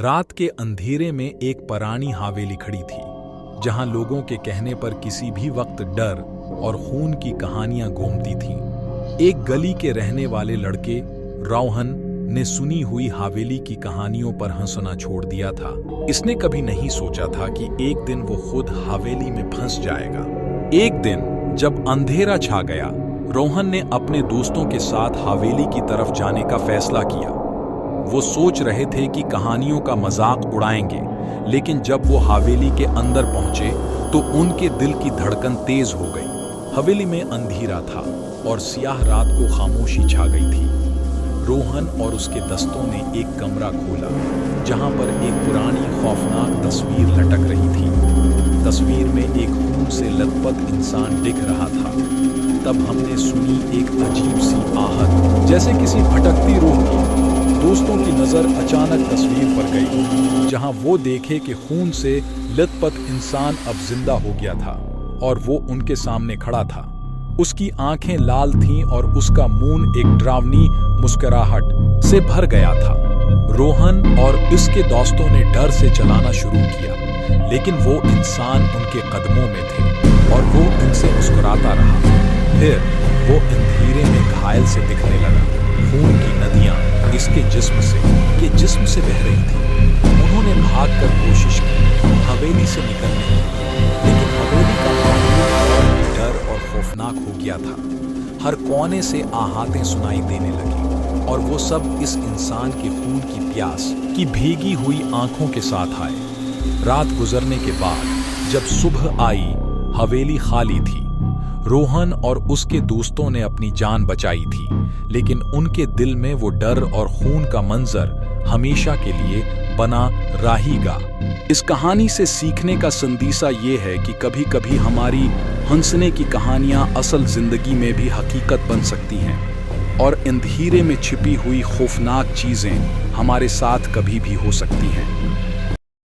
रात के अंधेरे में एक पुरानी हवेली खड़ी थी, जहां लोगों के कहने पर किसी भी वक्त डर और खून की कहानियां घूमती थीं। एक गली के रहने वाले लड़के रोहन ने सुनी हुई हवेली की कहानियों पर हंसना छोड़ दिया था। इसने कभी नहीं सोचा था कि एक दिन वो खुद हवेली में फंस जाएगा। एक दिन जब अंधेरा छा गया, रोहन ने अपने दोस्तों के साथ हवेली की तरफ जाने का फैसला किया। वो सोच रहे थे कि कहानियों का मजाक उड़ाएंगे, लेकिन जब वो हवेली के अंदर पहुंचे तो उनके दिल की धड़कन तेज हो गई। हवेली में अंधेरा था और स्याह रात को खामोशी छा गई थी। रोहन और उसके दोस्तों ने एक कमरा खोला, जहां पर एक पुरानी खौफनाक तस्वीर लटक रही थी। तस्वीर में एक खून से लथपथ इंसान दिख रहा था। तब हमने सुनी एक अजीब सी आहट, जैसे किसी भटकती रूह की। दोस्तों की नजर अचानक तस्वीर पर गई, जहां वो देखे कि खून से लथपथ इंसान अब जिंदा हो गया था और वो उनके सामने खड़ा था। उसकी आंखें लाल थीं और उसका मुंह एक डरावनी मुस्कुराहट से भर गया था। रोहन और उसके दोस्तों ने डर से चलाना शुरू किया, लेकिन वो इंसान उनके कदमों में थे और वो उनसे मुस्कुराता रहा। फिर वो अंधेरे में घायल से दिखने लगा। खून की नदियां इसके जिस्म से बह रही थी। उन्होंने भागकर कोशिश की हवेली से निकलने की, लेकिन हवेली का माहौल और भी डर और खौफनाक हो गया था। हर कोने से आहटें सुनाई देने लगी और वो सब इस इंसान के खून की प्यास की भीगी हुई आंखों के साथ आए। रात गुजरने के बाद जब सुबह आई, हवेली खाली थी। रोहन और उसके दोस्तों ने अपनी जान बचाई थी, लेकिन उनके दिल में वो डर और खून का मंजर हमेशा के लिए बना रहेगा। इस कहानी से सीखने का संदेशा ये है कि कभी-कभी हमारी हंसने की कहानियां असल जिंदगी में भी हकीकत बन सकती हैं और अंधेरे में छिपी हुई खौफनाक चीजें हमारे साथ कभी भी हो सकती हैं।